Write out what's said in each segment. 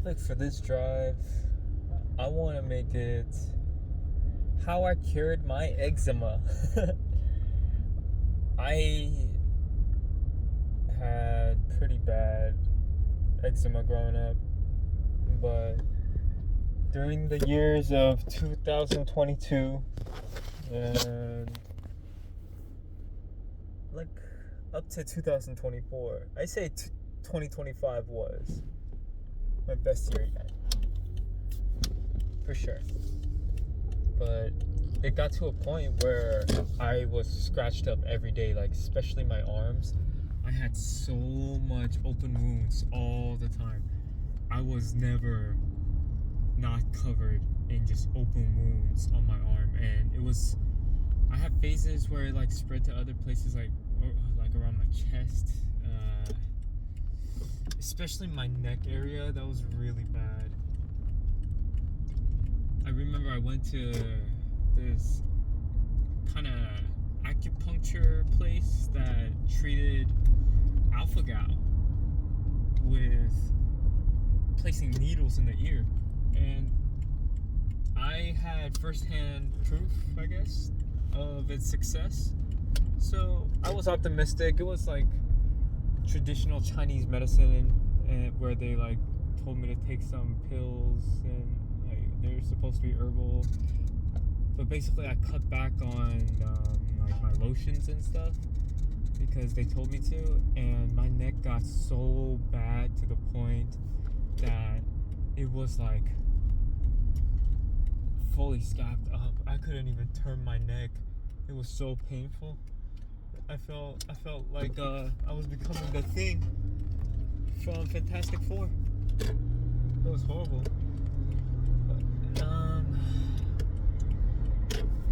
topic for this drive, I want to make it how I cured my eczema. I had pretty bad eczema growing up, but during the years of 2022 and like up to 2024, I say 2025 was my best year yet, for sure. But it got to a point where I was scratched up every day, like especially my arms. I had so much open wounds all the time. I was never not covered in just open wounds on my arm, and I had phases where it like spread to other places, like around my chest, especially my neck area. That was really bad. I remember I went to this kind of acupuncture place that treated alpha-gal with placing needles in the ear, and I had first-hand proof, I guess, of its success. So I was optimistic. It was like traditional Chinese medicine, and where they like told me to take some pills, and like they're supposed to be herbal. But basically, I cut back on like my lotions and stuff because they told me to, and my neck got so bad to the point that it was like fully scabbed up. I couldn't even turn my neck. It was so painful. I felt like I was becoming the Thing from Fantastic Four. It was horrible. But,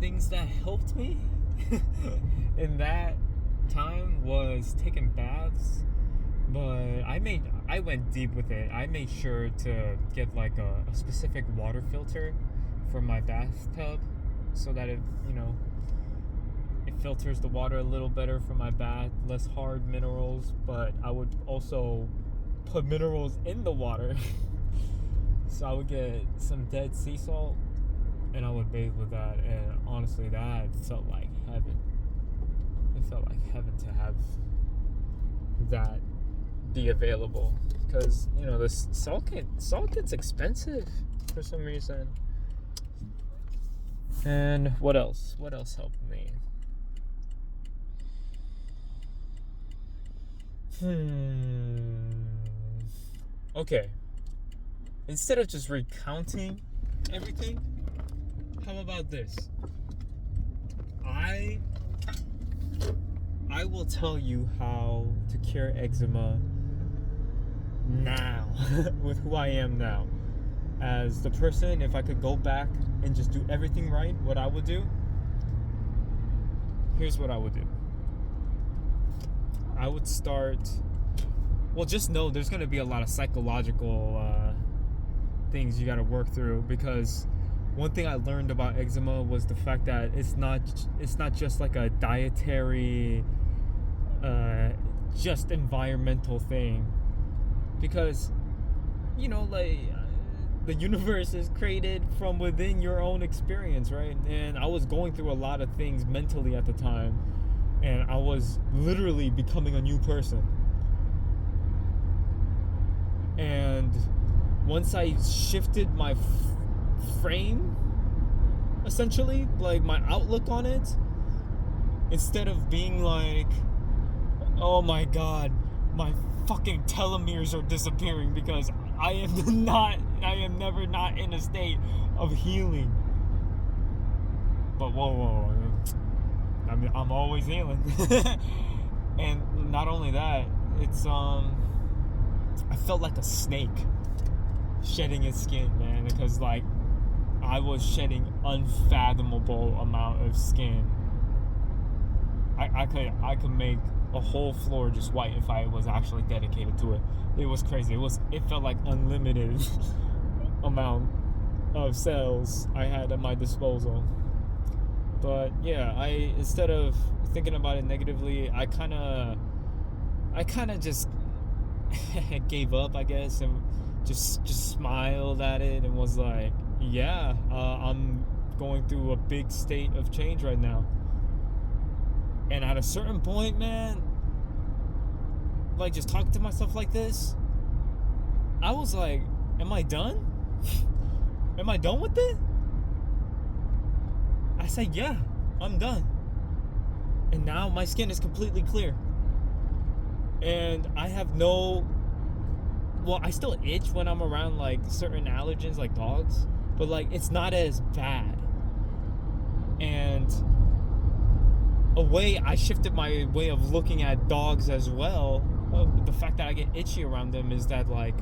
things that helped me in that time was taking baths, but I went deep with it. I made sure to get like a specific water filter for my bathtub so that it filters the water a little better for my bath, less hard minerals, but I would also put minerals in the water. So I would get some dead sea salt and I would bathe with that, and honestly that felt like heaven. It felt like heaven to have that be available, because the salt gets expensive for some reason. And what else helped me? Okay. Instead of just recounting everything, how about this? I will tell you how to cure eczema now, with who I am now. As the person, if I could go back and just do everything right, what I would do, here's what I would do. I would start, just know there's going to be a lot of psychological things you got to work through, because one thing I learned about eczema was the fact that it's not just like a dietary, just environmental thing, because like the universe is created from within your own experience, right? And I was going through a lot of things mentally at the time, and I was literally becoming a new person. And once I shifted my frame, essentially, like my outlook on it, instead of being like, oh my god, my fucking telomeres are disappearing because I am never not in a state of healing. But whoa. I mean, I'm always healing. And not only that, it's I felt like a snake shedding its skin, man, because like I was shedding unfathomable amount of skin. I could make a whole floor just white if I was actually dedicated to it. It was crazy. It felt like unlimited amount of cells I had at my disposal. But yeah, instead of thinking about it negatively, I kind of just gave up, I guess, and just smiled at it and was like, yeah, I'm going through a big state of change right now. And at a certain point, man, like just talking to myself like this, I was like, am I done? Am I done with it? I said, yeah, I'm done. And now my skin is completely clear. And I have no, well, I still itch when I'm around like certain allergens like dogs, but like it's not as bad. And I shifted my way of looking at dogs as well. The fact that I get itchy around them is that like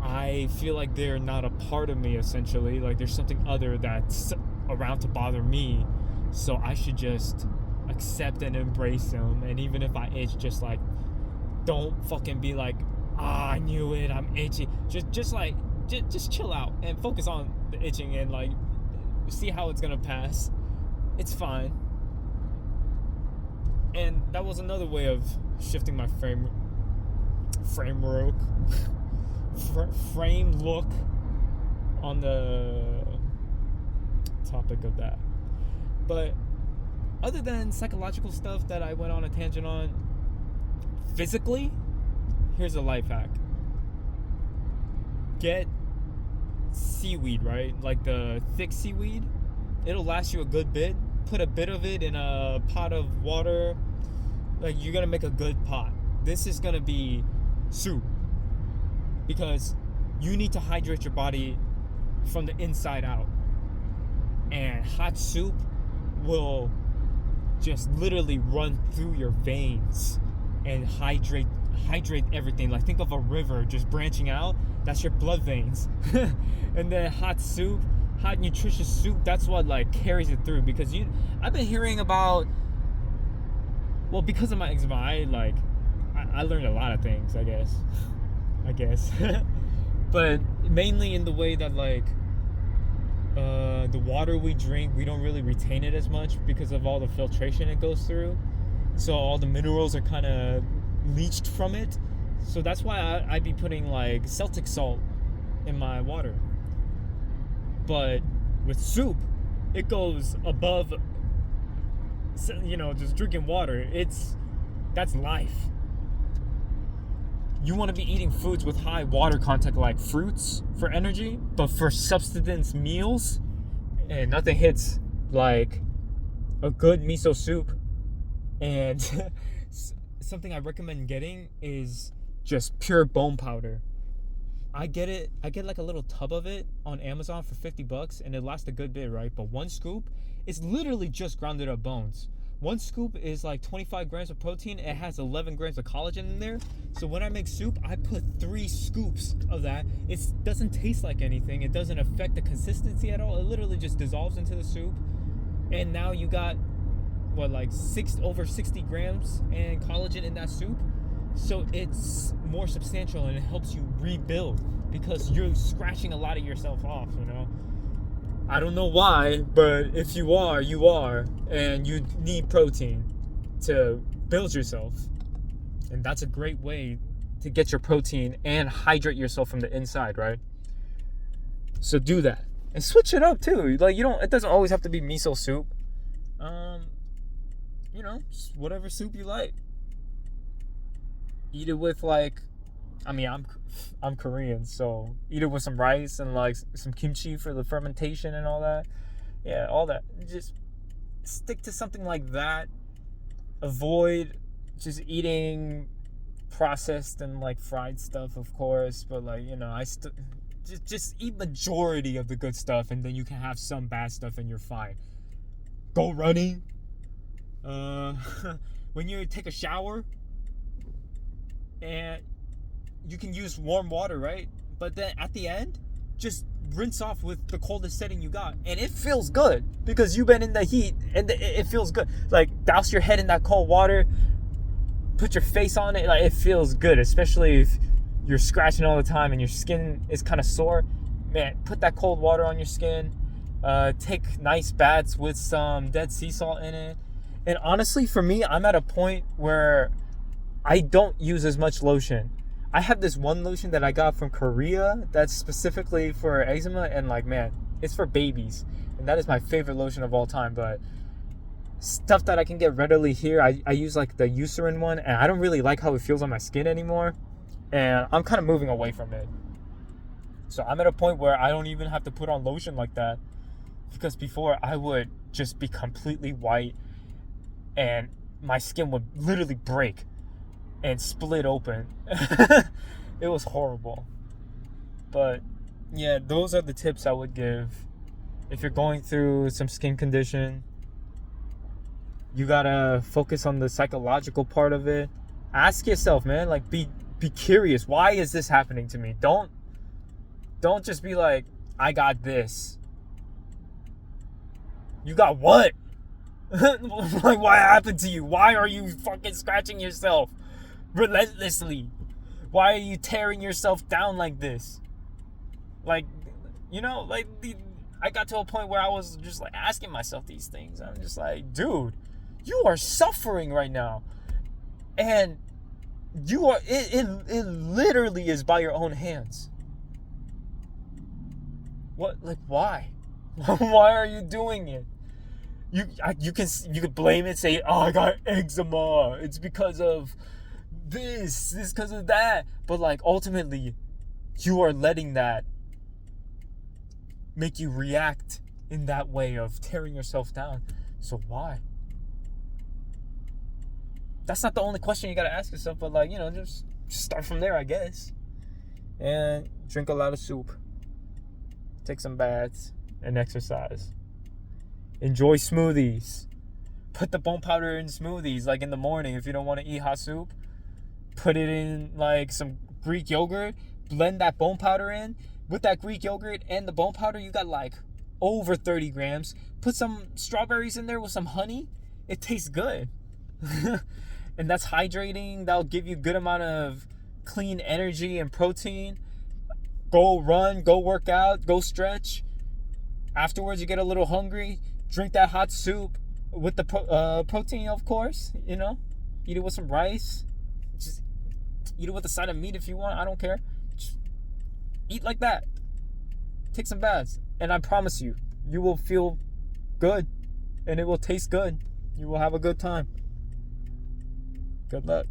I feel like they're not a part of me, essentially. Like there's something other that's around to bother me, so I should just accept and embrace them. And even if I itch, just like don't fucking be like, I knew it, I'm itchy. Just chill out and focus on the itching and like see how it's gonna pass. It's fine. And that was another way of shifting my frame look on the topic of that. But other than psychological stuff that I went on a tangent on, physically, here's a life hack. Get seaweed, right? Like the thick seaweed. It'll last you a good bit. Put a bit of it in a pot of water. Like you're gonna make a good pot. This is gonna be soup, because you need to hydrate your body from the inside out. And hot soup will just literally run through your veins and hydrate everything. Like think of a river just branching out. That's your blood veins. And then hot soup, hot nutritious soup, that's what like carries it through. Because I've been hearing about, well, because of my eczema, I learned a lot of things, I guess. But mainly in the way that like the water we drink, we don't really retain it as much because of all the filtration it goes through. So all the minerals are kind of leached from it. So that's why I'd be putting like Celtic salt in my water. But with soup, it goes above, just drinking water. That's life. You want to be eating foods with high water content like fruits for energy, but for subsistence meals, and nothing hits like a good miso soup. And something I recommend getting is just pure bone powder. I get like a little tub of it on Amazon for $50, and it lasts a good bit, right? But one scoop is literally just grounded up bones. One scoop is like 25 grams of protein. It has 11 grams of collagen in there. So when I make soup, I put 3 scoops of that. It doesn't taste like anything. It doesn't affect the consistency at all. It literally just dissolves into the soup. And now you got, over 60 grams and collagen in that soup. So it's more substantial and it helps you rebuild because you're scratching a lot of yourself off, I don't know why, but if you are, and you need protein to build yourself. And that's a great way to get your protein and hydrate yourself from the inside, right? So do that. And switch it up too. It doesn't always have to be miso soup. Just whatever soup you like. Eat it with I'm Korean, so eat it with some rice and like some kimchi for the fermentation and all that. Yeah, all that. Just stick to something like that. Avoid just eating processed and like fried stuff, of course, but just eat majority of the good stuff, and then you can have some bad stuff and you're fine. Go running. When you take a shower, and you can use warm water, right? But then at the end, just rinse off with the coldest setting you got. And it feels good because you've been in the heat and it feels good. Like, douse your head in that cold water, put your face on it. Like, it feels good, especially if you're scratching all the time and your skin is kind of sore. Man, put that cold water on your skin. Take nice baths with some Dead Sea salt in it. And honestly, for me, I'm at a point where I don't use as much lotion. I have this one lotion that I got from Korea that's specifically for eczema, and like, man, it's for babies, and that is my favorite lotion of all time. But stuff that I can get readily here, I use like the Eucerin one, and I don't really like how it feels on my skin anymore, and I'm kind of moving away from it. So I'm at a point where I don't even have to put on lotion like that, because before I would just be completely white and my skin would literally break and split open. It was horrible. But yeah, those are the tips I would give. If you're going through some skin condition, you gotta focus on the psychological part of it. Ask yourself, man, like be curious. Why is this happening to me? Don't just be like, I got this. You got what? Like, what happened to you? Why are you fucking scratching yourself relentlessly? Why are you tearing yourself down like this? Like, I got to a point where I was just like asking myself these things. I'm just like, dude, you are suffering right now, and it literally is by your own hands. What, like, why? Why are you doing it? You can blame it, say, oh, I got eczema, it's because of this because of that, but like ultimately you are letting that make you react in that way of tearing yourself down. So why? That's not the only question you gotta ask yourself, but like, just start from there, I guess. And drink a lot of soup, take some baths, and exercise. Enjoy smoothies. Put the bone powder in smoothies, like in the morning. If you don't want to eat hot soup, put it in like some Greek yogurt. Blend that bone powder in. With that Greek yogurt and the bone powder, you got like over 30 grams. Put some strawberries in there with some honey. It tastes good. And that's hydrating. That'll give you a good amount of clean energy and protein. Go run, go work out, go stretch. Afterwards, you get a little hungry. Drink that hot soup with the protein, of course. Eat it with some rice. Just eat it with a side of meat if you want. I don't care. Just eat like that. Take some baths. And I promise you, you will feel good. And it will taste good. You will have a good time. Good luck.